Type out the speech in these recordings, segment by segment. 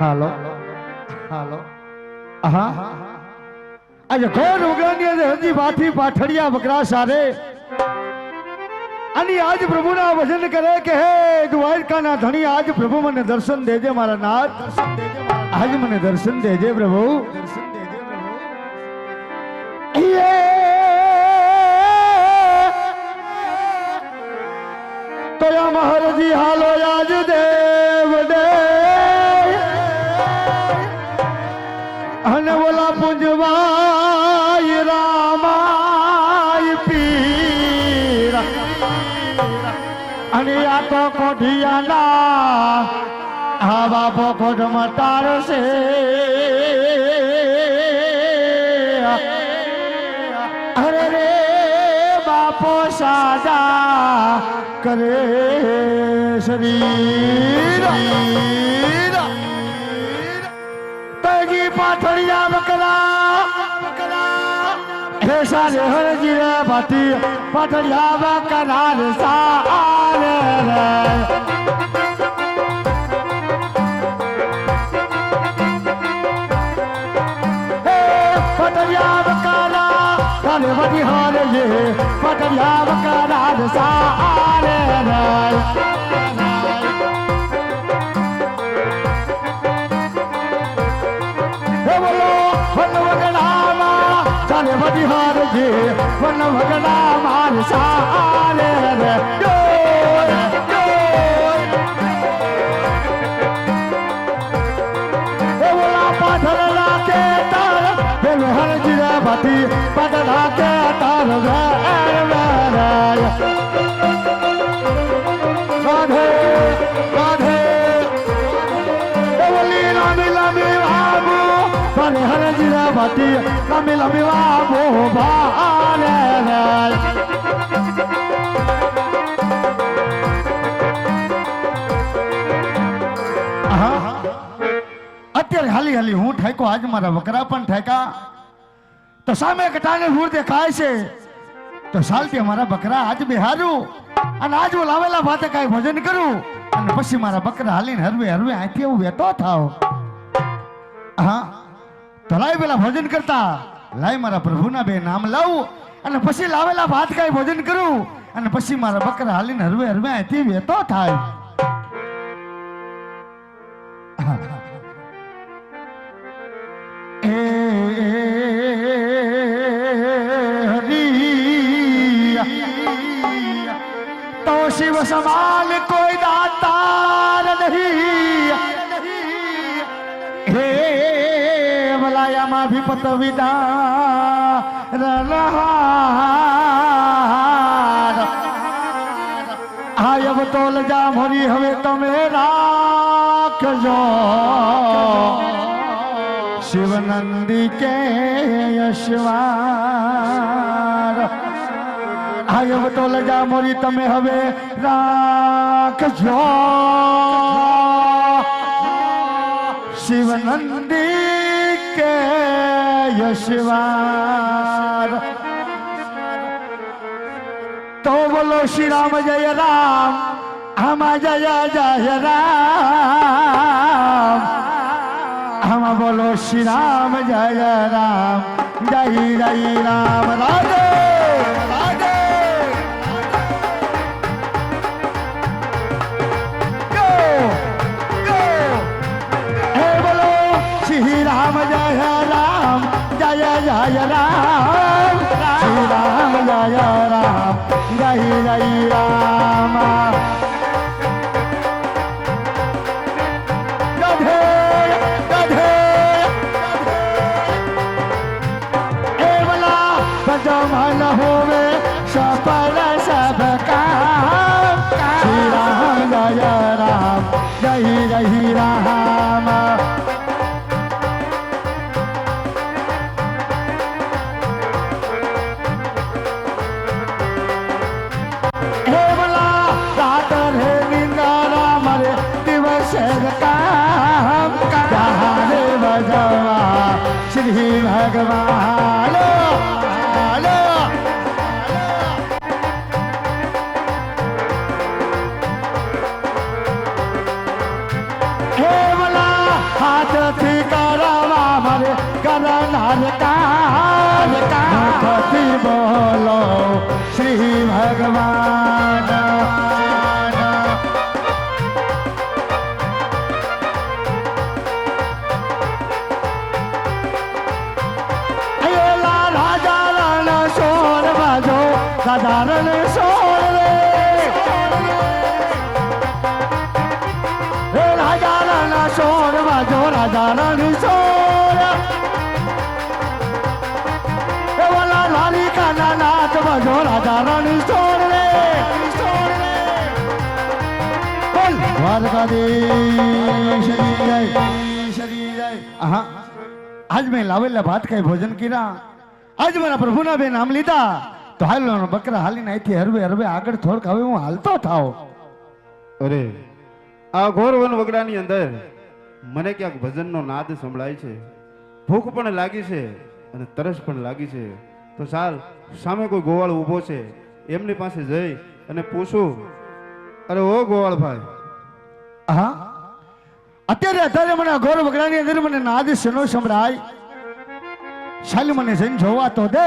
હાલો હાલો હા આજે ઘોર ઉગાની હજી વાથી પાઠડિયા બકરા સારે અને આજ પ્રભુના ભજન કરે કે હે દ્વારકાના ધણી આજ પ્રભુ મને દર્શન દેજે મારા નાથ આજ મને દર્શન દેજે પ્રભુ તો મહારાજી હાલો આજ દેવ દે અને બોલા પૂંજવાય રામાય પીર અને આ તો કોઠિયાના આવા પોખોટ મટાડશે અરે રે બાપો સાદા કરે શરીર તગી પાથળિયા બકરા હે સારે હરજી રે ભાતી પાથળિયા બકરા રે સારે રે પાથળિયા બકરા તારે વડી હારે જે પાથળિયા બકરા રે સારે રે ચાલે બધી હાર જે વન ભગડા માર સારે રે ઓલા પાથર લાગે તાર પેલો હરજી રે ભાતી પાથર લાગે તાર રે રાધે રાધે ઓલી લાંબી લાંબી બાબુ પારે હરજી રે ભાતી લાંબી લાંબી બાબુ ભારે રે અત્યારે હાલી હાલી હું ઠાકો આજ મારા વકરા પણ ઠાકા તો સામે કટાને હુર દેખાય છે તો સાલતી મારા બકરા આજ બિહારું અને આજ હું લાવેલા ભાતે કાંઈ ભજન કરું અને પછી મારા બકરા હાલીને હરવે હરવે અહીંથી હું વેતો થાવ હા તો લાય પેલા ભજન કરતા લાય મારા પ્રભુના બે નામ લાવું અને પછી લાવેલા ભાત કાંઈ ભજન કરું અને પછી મારા બકરા હાલીને હરવે હરવે અહીંથી વેતો થાય तो शिव समान कोई दातार नहीं हे मलाया मा भी पतविदा आयब तोल जा मोरी हवे तमे राखजो शिव नंदी के यशवार आयब तो लजा मोरी तमे हवे राखजो शिव नंदी के यशवार तो बोलो श्री राम जय राम हम जय जय राम हम बोलो श्री राम जय राम जय जय राम राधे राधे गो गो हे बोलो श्री राम जय राम जय जय राम श्री राम जय राम जय जय राम मन होवे सफल सब काम श्री राम जय राम जय जय राम हे बोला रात रे निंदारा मरे दिवस काम जहारे बजवा श्री भगवान હે વલા હાથથી કરાવા મારે કરનાર કામ મુખથી બોલો શ્રી ભગવાન સાધારણ સોળ રે રાજાના સોળ વાજો રાજાની સોળ વાલા લારી કાના નાચ વાજો રાજાની સોળ રે બોલ દ્વારકાધીશ શરી જય હા આજ મેં લાવેલા ભાત કઈ ભોજન કર્યા આજ મારા પ્રભુના બે નામ લીધા તો હાલો બકરા હાલીને અહીંથી હરવે હરવે આગળ થોડક હવે હું હાલતો થાવ. અરે આ ઘોર વન વગડાની અંદર મને ક્યાંક ભજનનો નાદ સંભળાય છે. ભૂખ પણ લાગી છે અને તરસ પણ લાગી છે. તો ચાલ સામે કોઈ ગોવાળ ઊભો છે એમની પાસે જઈ અને પૂછું, અરે ઓ ગોવાળભાઈ. હા અત્યારે મને ઘોર વગડાની અંદર મને નાદ શેનો સંભળાય? શાલી મને જઈને જોવા તો દે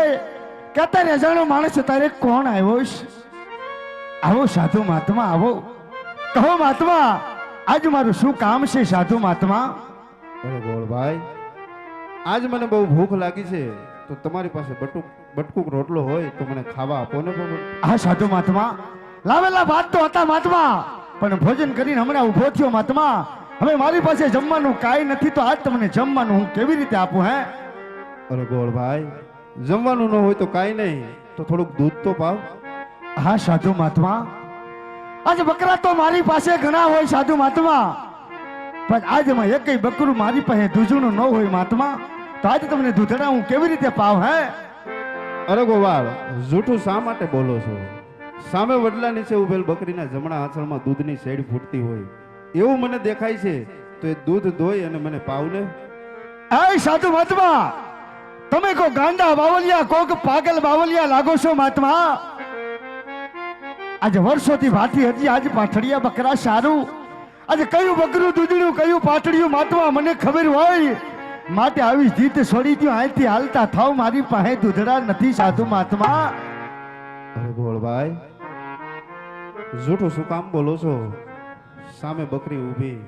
કે અત્યારે અજાણો માણસ તારે કોણ આવ્યો છે? આવો સાધુ મહાત્મા આવો, કહો મહાત્મા આજ મારું શું કામ છે સાધુ મહાત્મા? અરે ગોળભાઈ, આજ મને બહુ ભૂખ લાગી છે તો તમારી પાસે બટકુક રોટલો હોય તો મને ખાવા આપો ને. હા સાધુ મહાત્મા, લાવેલા ભાત તો હતા મહાત્મા, પણ ભોજન કરીને હમણાં ઉભો થયો મહાત્મા. હવે મારી પાસે જમવાનું કાંઈ નથી તો આજ તમને જમવાનું હું કેવી રીતે આપું? હે અરે ગોળભાઈ, જમવાનું ન હોય તો કાંઈ નહીં, તો થોડુંક દૂધ તો પાવ. હા સાધુ મહાત્મા, આજે બકરા તો મારી પાસે ઘણા હોય સાધુ મહાત્મા, પણ આજમાં એકય બકરું મારી પાસે દૂધનું ન હોય મહાત્મા, તો આજે તમને દૂધડા હું કેવી રીતે પાવ? હે અરે ગોવાળ, જૂઠું શા માટે બોલો છો? સામે વડલા નીચે ઉભેલ બકરીના જમણા આંચળમાં દૂધની શેડ ફૂટતી હોય એવું મને દેખાય છે, તો એ દૂધ ધોઈ અને મને પાવ ને. એ સાધુ મહાત્મા, તમે કો ગાંડા બાવલિયા કોક પાગલ બાવલિયા લાગો છો મહાત્મા? આજે વર્ષોથી ભાતી હતી, આજે પાઠડિયા બકરા સારું, આજે કયું બકરું દૂધડું કયું પાટડિયું મહાત્મા મને ખબર હોય, માટે આવી જીત છોડી દો, અહીંથી હાલતા થાવ, મારી પાસે દૂધડા નથી સાધુ મહાત્મા. અરે ગોળભાઈ, જૂઠું શું કામ બોલો છો? સામે બકરી ઊભી,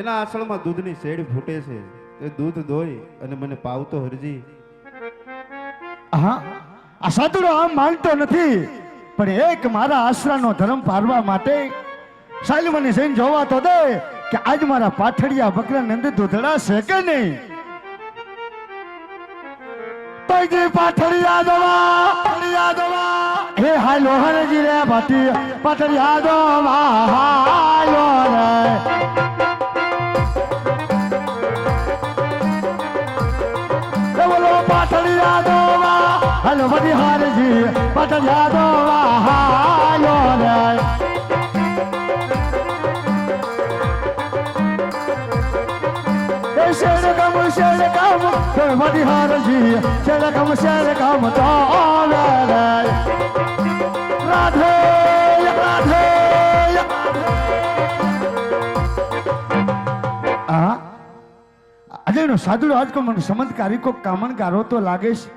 એના આંચળમાં દૂધની શેડ ફૂટે છે, તે દૂધ ધોઈ અને મને પાવતો હરજી. હા, આ સાધુડો આમ માનતો નથી, પણ એક મારા આશરાનો ધર્મ પારવા માટે સાલી મને જઈને જોવા તો દે કે આજ મારા પાઠડિયા બકરા નંદ દૂધડા છે કે નહીં. પાઠડિયા દવા હે હાલો હરજી રે ભાતી પાઠડિયા દવા હાલો રે. બોલો પાઠડિયા દવા હાલો બધી હારજી પાઠડિયા દવા હાલો રે. શેરકમ બધી હારજી શેરકમ તો આવે રે. રાધે રાધે અજયનો સાધુડો આજ કો મને ચમત્કારી કો કામણકારો તો લાગે છે.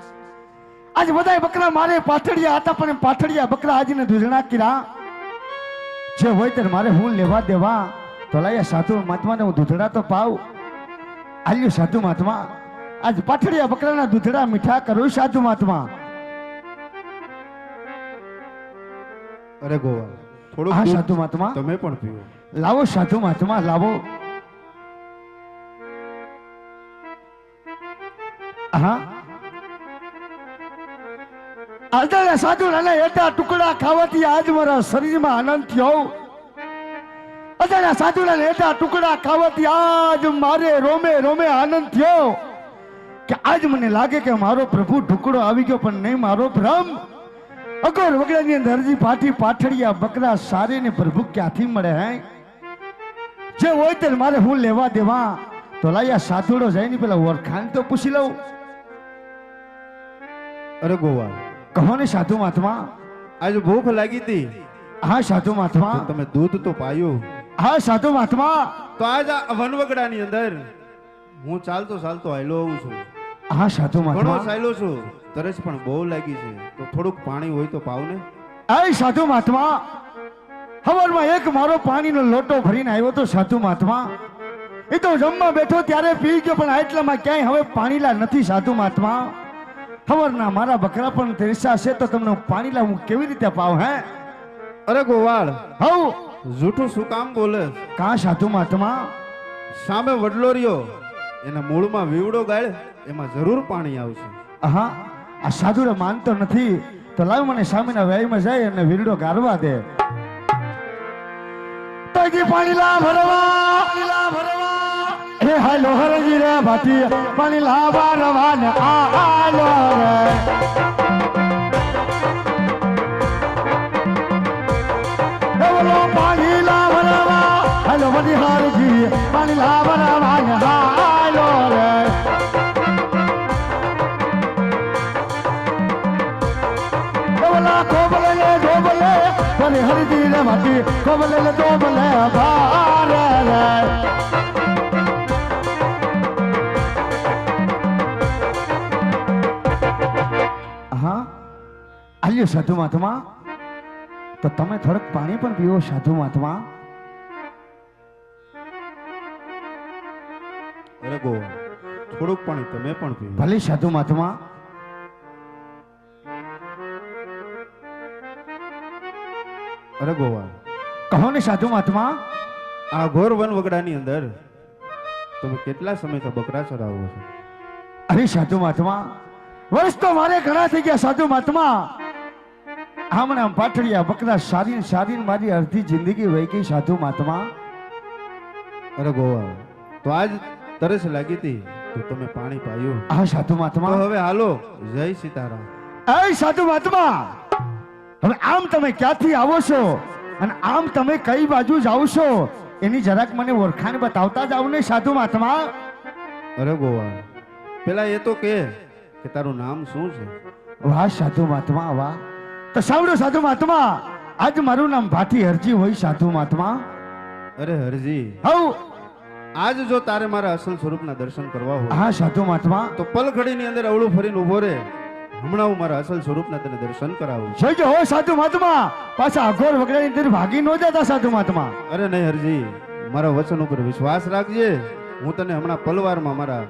આજ બધા બકરા મારે પાથડિયા હતા, પણ પાથડિયા બકરા આજને દૂધણા કર્યા. જે હોય ત્યારે મારે હું લેવા દેવા તો લાયા સાધુ મહાત્માને હું દૂધડા તો પાવ. આલ્યો સાધુ મહાત્મા, આજ પાથડિયા બકરાના દૂધડા મીઠા કરું સાધુ મહાત્મા. અરે ગોવાળ, થોડું હા સાધુ મહાત્મા, તમે પણ પીવો. લાવો સાધુ મહાત્મા લાવો. હા આદરણીય સાધુ નાના એટા ટુકડા ખાવાથી આજ મારા શરીરમાં આનંદ થયો. અજાણ્યા સાધુના એટા ટુકડા ખાવાથી આજ મારે રોમે રોમે આનંદ થયો કે આજ મને લાગે કે મારો પ્રભુ ટુકડો આવી ગયો, પણ નહીં મારો ભ્રમ. અગર વગડાની અંદર હરજી પાઠી પાઠડિયા બકરા સારે ને પ્રભુ ક્યાંથી મળે? હે જે હોય તે મારે હું લેવા દેવા તો લાયા સાધુડો જઈને પેલા ઓળખાણ તો પૂછી લઉં. અરે ગોવાળ, કહો ને સાધુ મહાત્મા. આજે ભૂખ લાગી હતી. હા સાધુ મહાત્મા. તમે દૂધ તો પાયું. હા સાધુ મહાત્મા. તો આજ આ વનવગડાની અંદર હું ચાલતો ચાલતો આયલો આવું છું. હા સાધુ ઘણો મહાત્મા ચાલ્યો છું, તરસ પણ બહુ લાગી છે, તો થોડુંક પાણી હોય તો પાવ ને. એ સાધુ મહાત્મા હવારમાં એક મારો પાણીનો લોટો ભરીને આવ્યો તો સાધુ મહાત્મા. એ તો જમવા બેઠો ત્યારે પી ગયો, પણ આટલામાં ક્યાંય હવે પાણીલા નથી સાધુ મહાત્મા. હવારના મારા બકરા પણ તરસ્યા છે, તો તમને પાણીલા હું કેવી રીતે પાવ હે? અરે ગોવાળ, હવ જૂઠું શું કામ બોલે? કા સાધુ મહાત્મા? સામે વડલો રહ્યો, એના મૂળમાં વીવડો ગાળ, એમાં જરૂર પાણી આવશે. હા આ સાધુને માનતો નથી, તો લાવ મને સામેના વ્યાયમાં જાય અને વીરડો ગારવા દે. તગી પાણીલા ભરવા હે હાલો હરજી રે ભાતી પાણીલા ભરવા ને આલો રે. બોલો પાણીલા ભરવા હાલો બધી હરજી પાણીલા ભરવા ને આલો રે. કોબલે ને ડોબલે બની હરજી રે ભાતી કોબલે ને ડોબલે ભારે રે. હા આલ્યો સાધુ મહાત્મા, તો તમે થોડુંક પાણી પણ પીવો સાધુ મહાત્મા. અરે ગોવાળ, થોડુંક પાણી તમે પણ પીવો. ભલે સાધુ મહાત્મા. અરે ગોવાળ, કહો ને સાધુ મહાત્મા. આ ઘોર વનવગડાની અંદર તમે કેટલા સમયથી બકરા ચરાવો છો? અરે સાધુ મહાત્મા, વર્ષ તો મારે ઘણા થઈ ગયા સાધુ મહાત્મા. હમણાં પાટડિયા બકરા સારી સારી મારી અડધી જિંદગી વહી ગઈ સાધુ મહાત્મા. અરે ગોવાળ, તો આજ તરસ લાગી હતી તો તમે પાણી પાયું. હા સાધુ તો મહાત્મા. હવે હાલો, જય સીતારામ. એ સાધુ મહાત્મા, હવે આમ તમે ક્યાંથી આવો છો અને આમ તમે કઈ બાજુ જાઓ છો એની જરાક મને ઓળખાણ બતાવતા જાવ ને સાધુ મહાત્મા. અરે ગોવાળ, પેલા એ તો કે તારું નામ શું છે? વાહ સાધુ મહાત્મા વાહ. તો સાંભળો સાધુ મહાત્મા, આજ મારું નામ ભાથી હરજી હોય સાધુ મહાત્મા. અરે હરજી, હવ આજ જો તારે મારા અસલ સ્વરૂપના દર્શન કરવા હોય હા સાધુ મહાત્મા. તો પલખડીની અંદર અવળું ફરીને ઉભો રે. હમણાં હું મારા અસલ સ્વરૂપના તને દર્શન કરાવું. જોઈજો હો સાધુ મહાત્મા, પાછા અઘોર વગડાની અંદર ભાગી ન જતા સાધુ મહાત્મા. અરે નહીં હરજી, મારા વચન ઉપર વિશ્વાસ રાખજે. હું તને હમણાં પલવારમાં મારા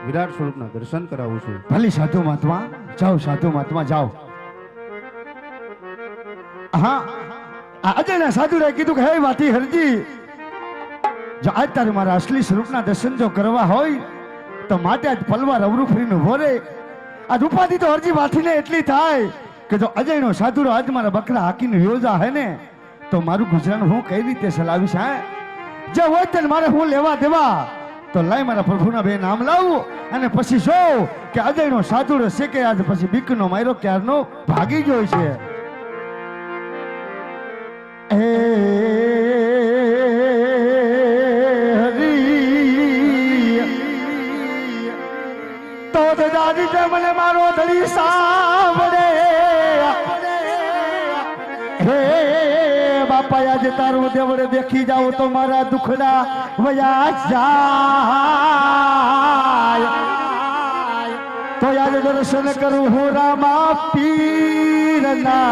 વિરાટ સ્વરૂપના દર્શન કરાવું છું. ભલે સાધુ મહાત્મા, જાઓ સાધુ મહાત્મા જાઓ. હા આ અજયના સાધુએ કીધું કે હે વાતી હરજી, જો આજ તારે મારા અસલી સ્વરૂપના દર્શન જો કરવા હોય તો માટે આજ પલવાર અવરું ફરીને ઉભો રે. આ ઉપાધિ તો હરજી વાથીને એટલી થાય કે જો અજયનો સાધુરો આજ મારા બકરા હાકીને યોજા હે ને તો મારું ગુજરાન હું કઈ રીતે ચલાવીશ? હે જે હોય તેને મારે હું લેવા દેવા, તો લાય મારા પ્રભુના બે નામ લાવું અને પછી જોઉં કે અજયનો સાધુરો છે કે આજ પછી બીકનો માર્યો ક્યારનો ભાગી ગયો છે. તો દાદી તે મને મારો ધણી સાંભળે. હે બાપા આજે તારું દેવડે દેખી જાવ તો મારા દુખડા વયા જાય. તો યાદ દર્શન કરું હું રામા પીરના,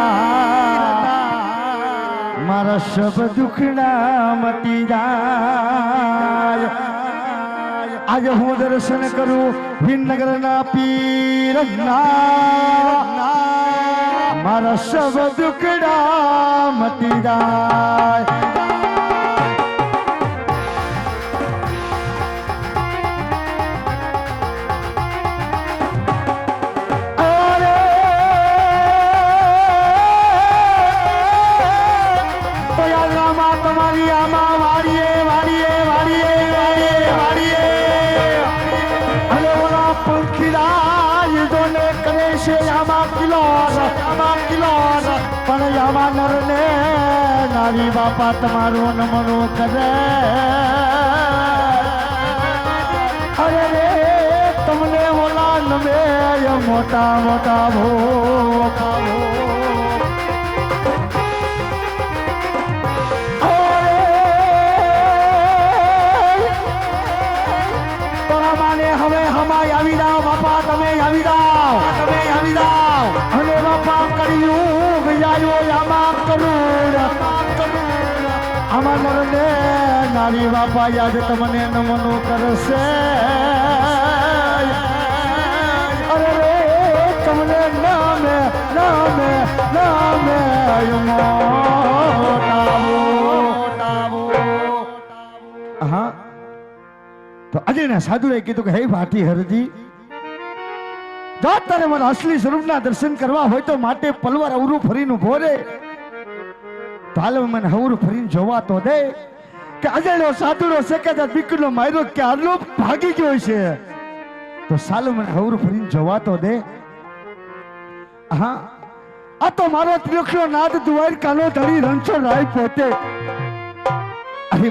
મારા સબ દુખડા મટી જાય. આજે હું દર્શન કરું વિનગરના પીરના, મારા સબ દુખડા મટી જાય. તમારી આમાં વાડીએ વાડીએ વાડીએ વાડીએ અને ઓલા પંખીરાજ જોને કરે છે આમાં કિલોર પણ આમાં નર ને નારી બાપા તમારું નમનો કરે. અરે રે તમને ઓલા નમે મોટા મોટા ભોગ બાપા તમે આવી જાઓ, તમે આવી જાઓ. અને બાપા કર્યું ગયાયો આમાં કરું આમાં નરને નારી બાપા યાદ તમને નમનો કરશે. અરે રે તમને નામે નામે નામે હા. તો અજયના સાધુએ કીધું કે હે ભાટી હરજી, જો તારે મારા અસલી સ્વરૂપના દર્શન કરવા હોય તો માટે પલવાર અવરું ફરીને ઉભો રે. તો હાલ મને હવરું ફરીને જોવા તો દે કે અજયનો સાધુનો સેકેદાર દીકરીનો માર્યો કે આટલો ભાગી ગયો છે. તો સાલું મને હવરું ફરીને જોવા તો દે. હા, આ તો મારો ત્રિલોકનો નાદ દ્વારકાનો ધણી રણછોડ રાય પોતે. અરે